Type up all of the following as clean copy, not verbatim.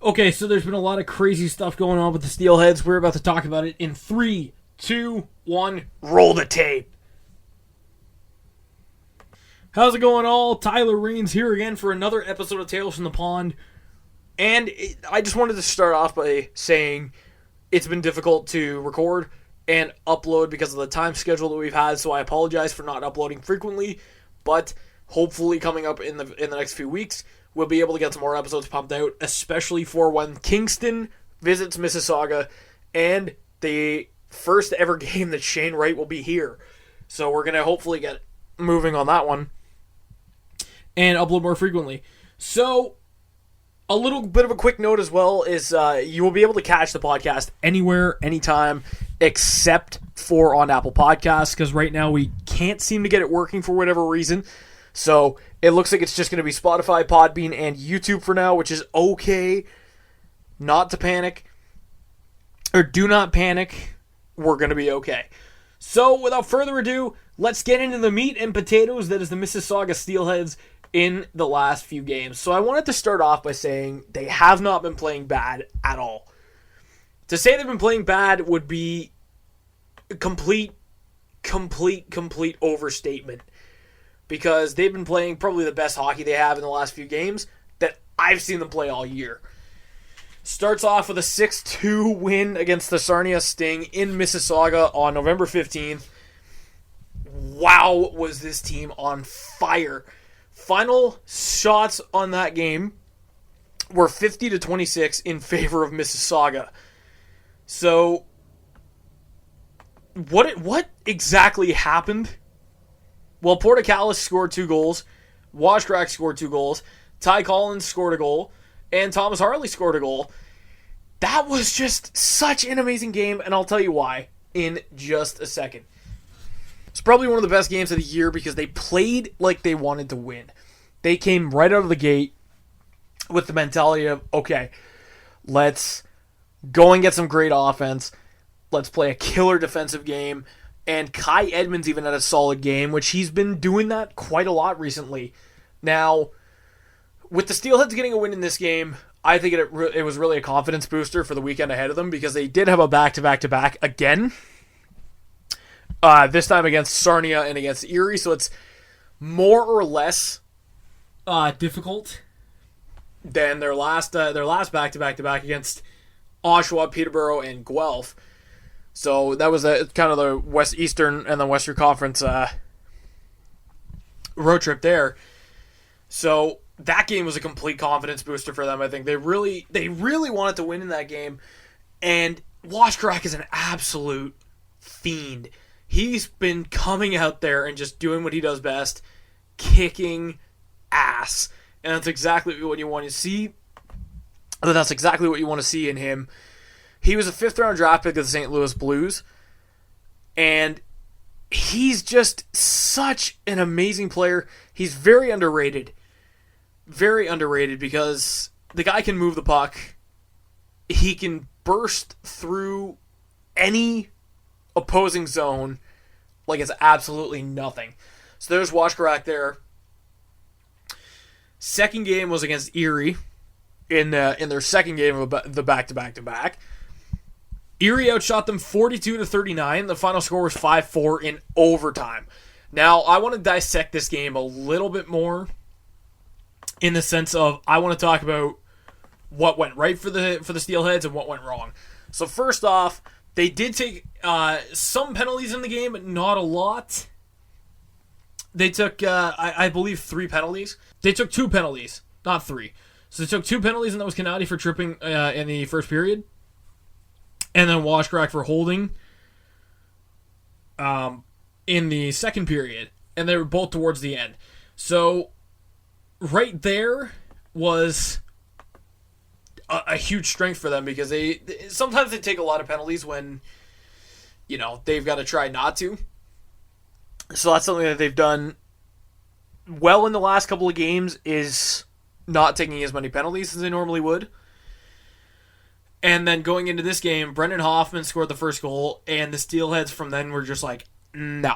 Okay, so there's been a lot of crazy stuff going on with the Steelheads. We're about to talk about it in 3, 2, 1. Roll the tape. How's it going, all? Tyler Raines here again for another episode of Tales from the Pond. And I just wanted to start off by saying it's been difficult to record and upload because of the time schedule that we've had, so I apologize for not uploading frequently, but hopefully coming up in the next few weeks, we'll be able to get some more episodes pumped out, especially for when Kingston visits Mississauga, and the first ever game that Shane Wright will be here. So we're going to hopefully get moving on that one and upload more frequently. So a little bit of a quick note as well is you will be able to catch the podcast anywhere, anytime, except for on Apple Podcasts, because right now we can't seem to get it working for whatever reason. So it looks like it's just going to be Spotify, Podbean, and YouTube for now, which is okay. Not to panic. Or do not panic. We're going to be okay. So without further ado, let's get into the meat and potatoes that is the Mississauga Steelheads in the last few games. So I wanted to start off by saying they have not been playing bad at all. To say they've been playing bad would be a complete overstatement. Because they've been playing probably the best hockey they have in the last few games that I've seen them play all year. Starts off with a 6-2 win against the Sarnia Sting in Mississauga on November 15th. Wow, was this team on fire. Final shots on that game were 50-26 in favor of Mississauga. So, what exactly happened? Well, Portakalis scored 2 goals, Washcrack scored 2 goals, Ty Collins scored a goal, and Thomas Harley scored a goal. That was just such an amazing game, and I'll tell you why in just a second. It's probably one of the best games of the year because they played like they wanted to win. They came right out of the gate with the mentality of, okay, let's go and get some great offense. Let's play a killer defensive game. And Kai Edmonds even had a solid game, which he's been doing that quite a lot recently. Now, with the Steelheads getting a win in this game, I think it was really a confidence booster for the weekend ahead of them because they did have a back-to-back-to-back again. This time against Sarnia and against Erie, so it's more or less difficult than their last back-to-back-to-back against Oshawa, Peterborough, and Guelph. So that was kind of the West Eastern and the Western Conference road trip there. So that game was a complete confidence booster for them. I think they really wanted to win in that game. And Washcrack is an absolute fiend. He's been coming out there and just doing what he does best, kicking ass. And that's exactly what you want to see. That's exactly what you want to see in him. He was a 5th-round draft pick of the St. Louis Blues, and he's just such an amazing player. He's very underrated because the guy can move the puck. He can burst through any opposing zone like it's absolutely nothing. So there's Washcrack there. Second game was against Erie in their second game of the back-to-back-to-back. Erie outshot them 42-39. The final score was 5-4 in overtime. Now, I want to dissect this game a little bit more in the sense of I want to talk about what went right for the Steelheads and what went wrong. So first off, they did take some penalties in the game, but not a lot. They took, I believe, 3 penalties. They took 2 penalties, not 3. So they took 2 penalties, and that was Canadi for tripping in the first period. And then Washcrack for holding in the second period. And they were both towards the end. So right there was a huge strength for them because they sometimes they take a lot of penalties when, they've got to try not to. So that's something that they've done well in the last couple of games is not taking as many penalties as they normally would. And then going into this game, Brendan Hoffman scored the first goal, and the Steelheads from then were just like, no.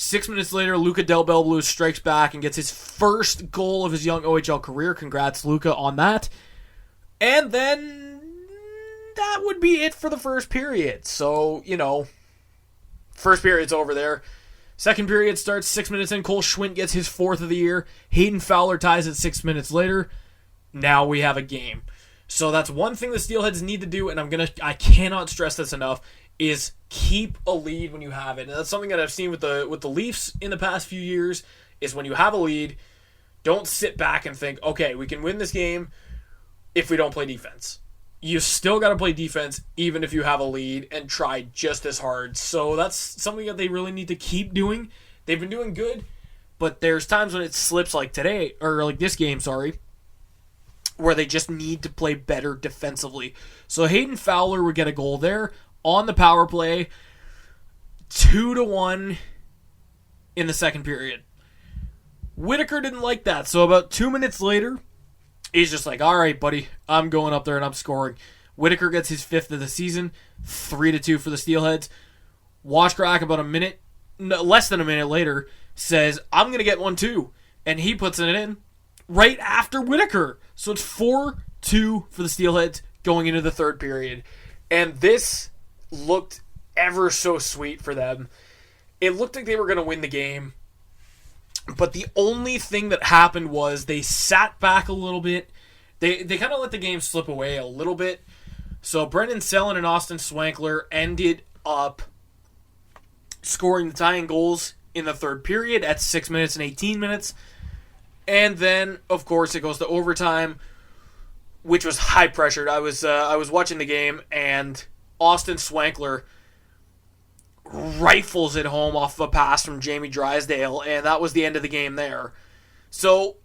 6 minutes later, Luca Del Belblue strikes back and gets his first goal of his young OHL career. Congrats, Luca, on that. And then that would be it for the first period. So, first period's over there. Second period starts 6 minutes in. Cole Schwint gets his fourth of the year. Hayden Fowler ties it 6 minutes later. Now we have a game. So that's one thing the Steelheads need to do, and I cannot stress this enough, is keep a lead when you have it. And that's something that I've seen with the Leafs in the past few years, is when you have a lead, don't sit back and think, okay, we can win this game if we don't play defense. You still got to play defense even if you have a lead and try just as hard. So that's something that they really need to keep doing. They've been doing good, but there's times when it slips like today, or like this game, where they just need to play better defensively. So Hayden Fowler would get a goal there on the power play, 2-1 in the second period. Whitaker didn't like that, so about 2 minutes later, he's just like, all right, buddy, I'm going up there and I'm scoring. Whitaker gets his fifth of the season, 3-2 for the Steelheads. Washcrack about less than a minute later, says, I'm going to get one too. And he puts it in right after Whitaker. So it's 4-2 for the Steelheads going into the third period. And this looked ever so sweet for them. It looked like they were going to win the game. But the only thing that happened was they sat back a little bit. They kind of let the game slip away a little bit. So Brendan Selin and Austin Swankler ended up scoring the tying goals in the third period at 6 minutes and 18 minutes. And then, of course, it goes to overtime, which was high pressured. I was watching the game, and Austin Swankler rifles it home off of a pass from Jamie Drysdale, and that was the end of the game there. So,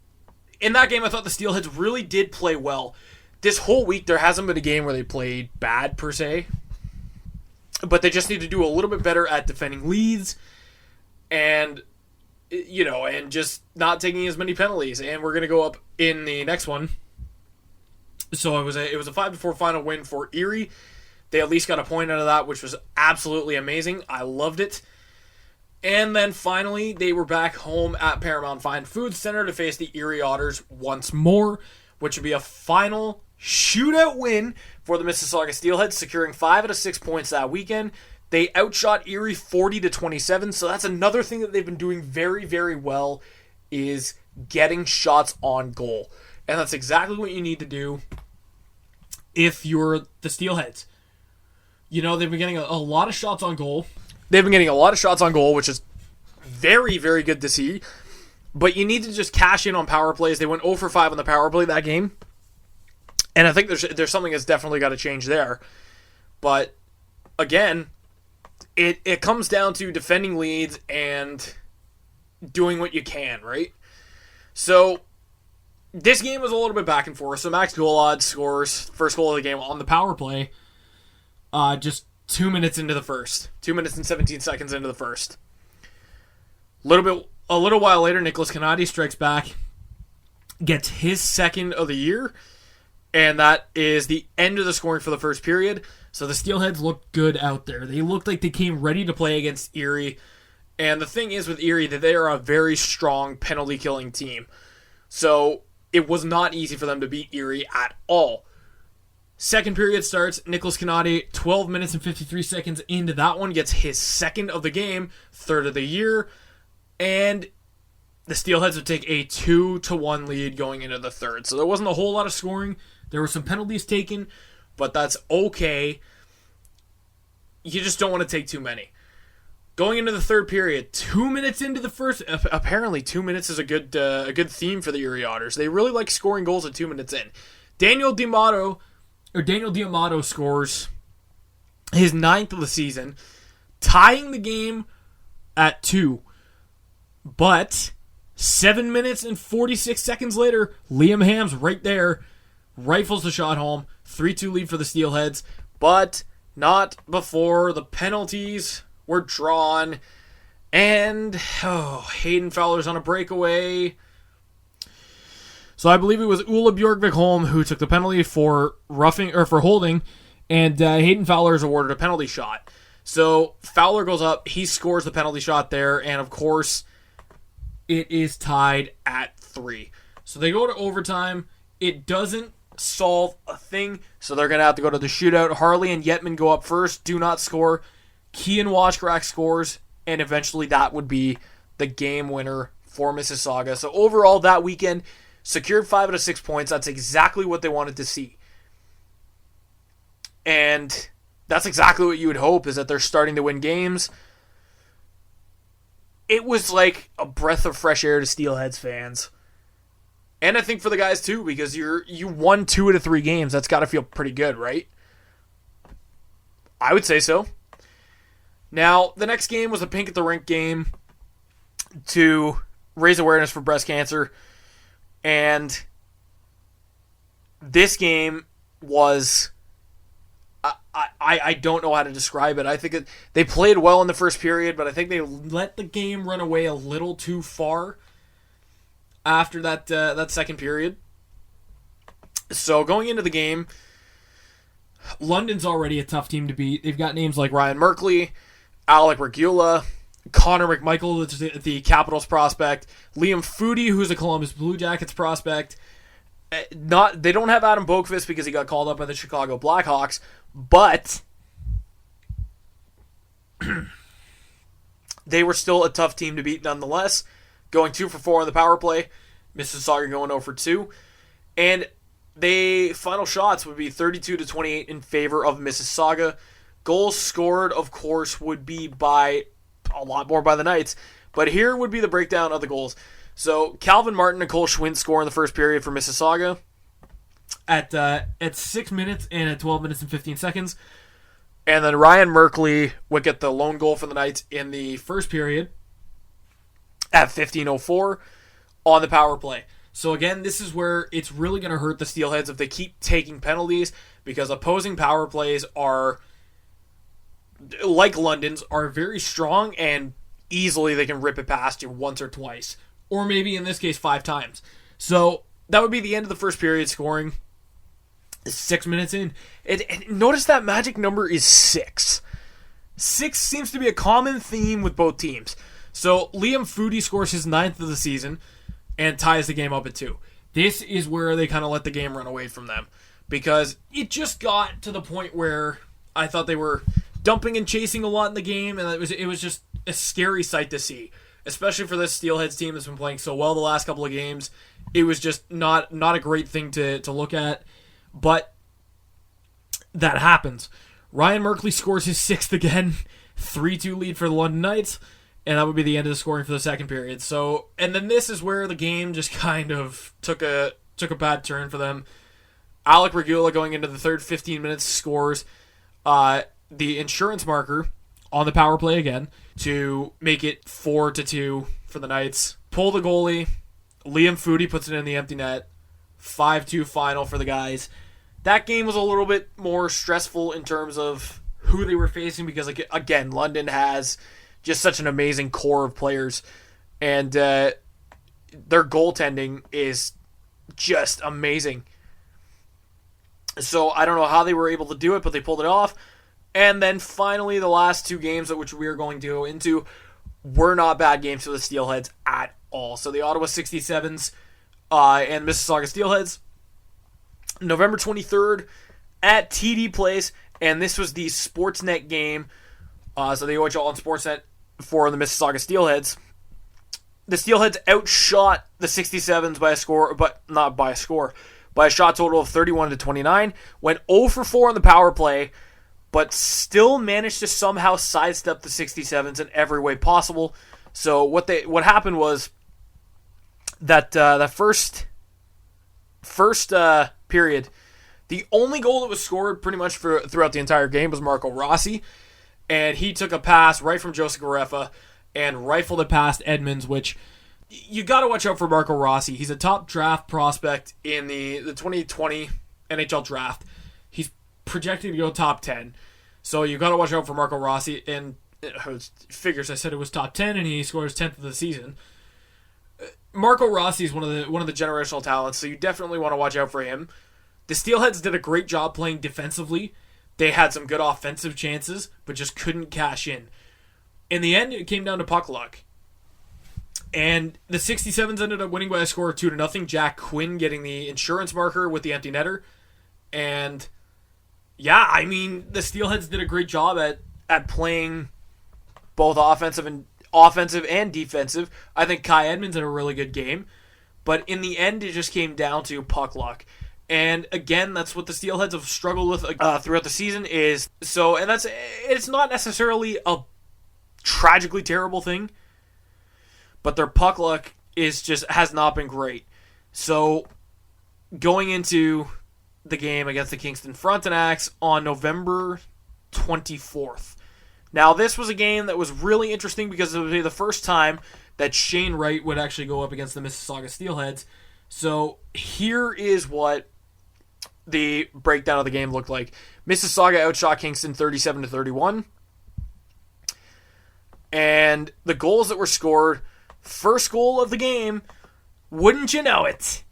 in that game, I thought the Steelheads really did play well. This whole week, there hasn't been a game where they played bad, per se. But they just need to do a little bit better at defending leads, and just not taking as many penalties. And we're going to go up in the next one. So it was a 5-4 final win for Erie. They at least got a point out of that, which was absolutely amazing. I loved it. And then finally, they were back home at Paramount Fine Food Center to face the Erie Otters once more, which would be a final shootout win for the Mississauga Steelheads, securing 5 out of 6 points that weekend. They outshot Erie 40-27, so that's another thing that they've been doing very, very well, is getting shots on goal. And that's exactly what you need to do if you're the Steelheads. They've been getting a lot of shots on goal. Which is very, very good to see. But you need to just cash in on power plays. They went 0 for 5 on the power play that game. And I think there's something that's definitely got to change there. But, again, it comes down to defending leads and doing what you can, right? So, this game was a little bit back and forth. So, Max Golod scores first goal of the game on the power play. Just 2 minutes into the first. 2 minutes and 17 seconds into the first. A little while later, Nicholas Canati strikes back, gets his second of the year, and that is the end of the scoring for the first period. So the Steelheads looked good out there. They looked like they came ready to play against Erie. And the thing is with Erie that they are a very strong penalty-killing team. So it was not easy for them to beat Erie at all. Second period starts. Nicholas Canati, 12 minutes and 53 seconds into that one, gets his second of the game, third of the year, and the Steelheads would take a 2-1 lead going into the third. So there wasn't a whole lot of scoring. There were some penalties taken, but that's okay. You just don't want to take too many. Going into the third period, 2 minutes into the first, apparently 2 minutes is a good theme for the Erie Otters. They really like scoring goals at 2 minutes in. Daniel Diamato scores his 9th of the season, tying the game at 2. But 7 minutes and 46 seconds later, Liam Hams right there rifles the shot home. 3-2 lead for the Steelheads, but not before the penalties were drawn. And Hayden Fowler's on a breakaway. So I believe it was Ulla Bjorkvik-Holm who took the penalty for holding, and Hayden Fowler is awarded a penalty shot. So Fowler goes up, he scores the penalty shot there, and of course, it is tied at 3. So they go to overtime. It doesn't solve a thing, so they're going to have to go to the shootout. Harley and Yetman go up first, do not score. Kean Washcrack scores, and eventually that would be the game winner for Mississauga. So overall, that weekend, secured 5 out of 6 points. That's exactly what they wanted to see. And that's exactly what you would hope, is that they're starting to win games. It was like a breath of fresh air to Steelheads fans. And I think for the guys too, because you won 2 out of 3 games. That's got to feel pretty good, right? I would say so. Now, the next game was a Pink at the Rink game to raise awareness for breast cancer. And this game was... I don't know how to describe it. I think they played well in the first period, but I think they let the game run away a little too far after that second period. So going into the game, London's already a tough team to beat. They've got names like Ryan Merkley, Alec Regula, Connor McMichael, the Capitals prospect, Liam Foodie, who's a Columbus Blue Jackets prospect. They don't have Adam Boqvist because he got called up by the Chicago Blackhawks, but they were still a tough team to beat nonetheless, going 2 for 4 on the power play. Mississauga going 0 for 2. And the final shots would be 32-28 in favor of Mississauga. Goals scored, of course, would be by a lot more by the Knights. But here would be the breakdown of the goals. So Calvin Martin and Cole Schwint score in the first period for Mississauga at 6 minutes and at 12 minutes and 15 seconds. And then Ryan Merkley would get the lone goal for the Knights in the first period at 15:04 on the power play. So again, this is where it's really going to hurt the Steelheads if they keep taking penalties, because opposing power plays are, like London's, are very strong and easily they can rip it past you once or twice. Or maybe in this case 5 times. So that would be the end of the first period scoring. 6 minutes in. And notice that magic number is 6. 6 seems to be a common theme with both teams. So Liam Foodie scores his 9th of the season and ties the game up at 2. This is where they kind of let the game run away from them, because it just got to the point where I thought they were dumping and chasing a lot in the game, and it was just a scary sight to see. Especially for this Steelheads team that's been playing so well the last couple of games. It was just not a great thing to look at. But that happens. Ryan Merkley scores his 6th again. 3-2 lead for the London Knights. And that would be the end of the scoring for the second period. So, and then this is where the game just kind of took a bad turn for them. Alec Regula going into the third 15 minutes scores the insurance marker on the power play again to make it 4-2 for the Knights. Pull the goalie. Liam Foodie puts it in the empty net. 5-2 final for the guys. That game was a little bit more stressful in terms of who they were facing, because, again, London has just such an amazing core of players. And their goaltending is just amazing. So I don't know how they were able to do it, but they pulled it off. And then finally, the last 2 games at which we are going to go into were not bad games for the Steelheads at all. So the Ottawa 67s and Mississauga Steelheads, November 23rd at TD Place, and this was the Sportsnet game. So the OHL on Sportsnet for the Mississauga Steelheads. The Steelheads outshot the 67s by a score, but not by a score, by a shot total of 31-29. Went 0 for 4 on the power play, but still managed to somehow sidestep the 67s in every way possible. So what happened was that that first period, the only goal that was scored pretty much throughout the entire game was Marco Rossi, and he took a pass right from Joseph Garefa and rifled it past Edmonds, which you got to watch out for Marco Rossi. He's a top draft prospect in the 2020 NHL draft. He's projected to go top 10. So you got to watch out for Marco Rossi. And figures, I said it was top 10, and he scores 10th of the season. Marco Rossi is one of the generational talents, so you definitely want to watch out for him. The Steelheads did a great job playing defensively. They had some good offensive chances, but just couldn't cash in. In the end, it came down to puck luck. And the 67s ended up winning by a score of 2-0. Jack Quinn getting the insurance marker with the empty netter. And yeah, I mean, the Steelheads did a great job at playing both offensive and defensive. I think Kai Edmonds had a really good game. But in the end, it just came down to puck luck. And again, that's what the Steelheads have struggled with throughout the season. It's not necessarily a tragically terrible thing, but their puck luck has not been great. So going into the game against the Kingston Frontenacs on November 24th. Now, this was a game that was really interesting because it would be the first time that Shane Wright would actually go up against the Mississauga Steelheads. So here is what the breakdown of the game looked like. Mississauga outshot Kingston 37-31. And the goals that were scored, first goal of the game, wouldn't you know it?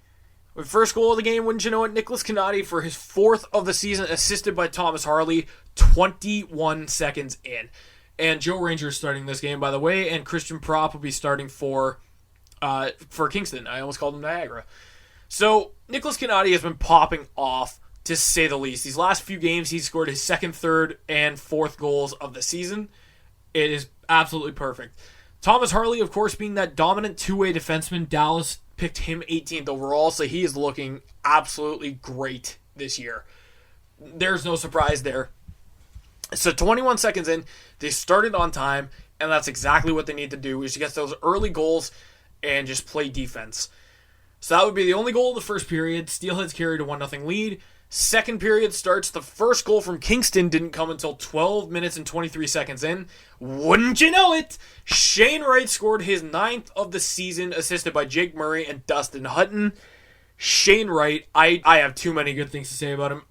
First goal of the game, wouldn't you know it? Nicholas Canati for his 4th of the season, assisted by Thomas Harley, 21 seconds in. And Joe Ranger is starting this game, by the way, and Christian Propp will be starting for Kingston. I almost called him Niagara. So, Nicholas Canati has been popping off, to say the least. These last few games, he's scored his 2nd, 3rd, and 4th goals of the season. It is absolutely perfect. Thomas Harley, of course, being that dominant two-way defenseman, Dallas picked him 18th overall, so he is looking absolutely great this year. There's no surprise there. So 21 seconds in, they started on time, and that's exactly what they need to do, is to get those early goals and just play defense. So that would be the only goal of the first period. Steelheads carried a 1-0 lead. Second period starts. The first goal from Kingston didn't come until 12 minutes and 23 seconds in. Wouldn't you know it? Shane Wright scored his 9th of the season, assisted by Jake Murray and Dustin Hutton. Shane Wright, I have too many good things to say about him.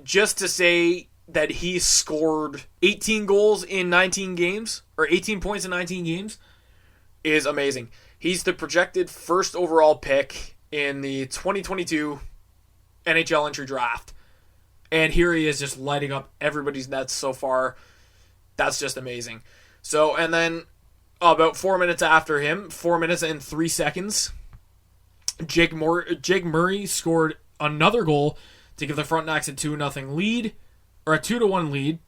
Just to say that he scored 18 goals in 19 games, or 18 points in 19 games, is amazing. He's the projected first overall pick in the 2022 NHL entry draft. And here he is just lighting up everybody's nets so far. That's just amazing. So, and then about 4 minutes after him, 4 minutes and 3 seconds, Jake Murray scored another goal to give the Frontenacs a 2-0 lead, or a 2-1 lead.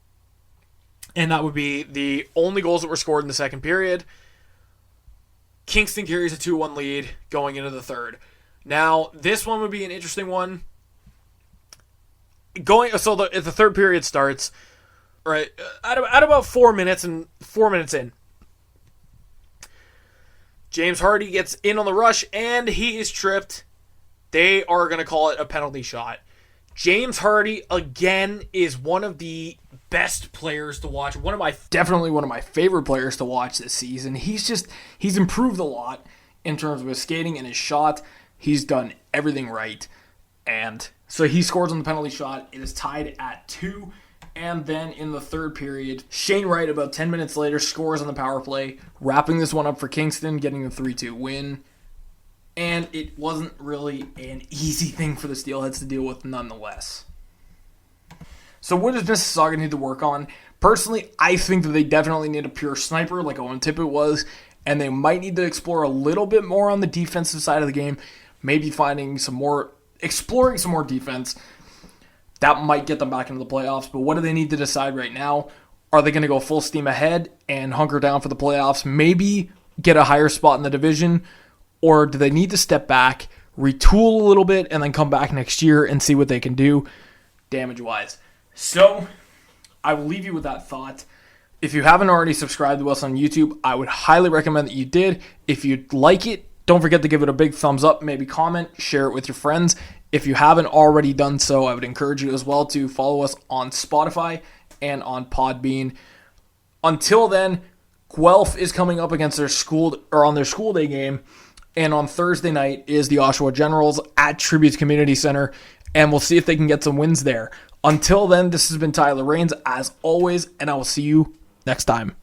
And that would be the only goals that were scored in the second period. Kingston carries a 2-1 lead going into the third. Now, this one would be an interesting one. The third period starts right at about 4 minutes in. James Hardy gets in on the rush and he is tripped. They are going to call it a penalty shot. James Hardy again is one of the best players to watch. Definitely one of my favorite players to watch this season. He's improved a lot in terms of his skating and his shot. He's done everything right. And so he scores on the penalty shot. It is tied at 2. And then in the third period, Shane Wright, about 10 minutes later, scores on the power play, wrapping this one up for Kingston, getting a 3-2 win. And it wasn't really an easy thing for the Steelheads to deal with nonetheless. So what does Mississauga need to work on? Personally, I think that they definitely need a pure sniper like Owen Tippett was, and they might need to explore a little bit more on the defensive side of the game, maybe exploring some more defense. That might get them back into the playoffs, but what do they need to decide right now? Are they going to go full steam ahead and hunker down for the playoffs, maybe get a higher spot in the division, or do they need to step back, retool a little bit, and then come back next year and see what they can do damage-wise? So, I will leave you with that thought. If you haven't already subscribed to us on YouTube, I would highly recommend that you did. If you like it, don't forget to give it a big thumbs up, maybe comment, share it with your friends. If you haven't already done so, I would encourage you as well to follow us on Spotify and on Podbean. Until then, Guelph is coming up against their school day game, and on Thursday night is the Oshawa Generals at Tribute Community Center, and we'll see if they can get some wins there. Until then, this has been Tyler Rains, as always, and I will see you next time.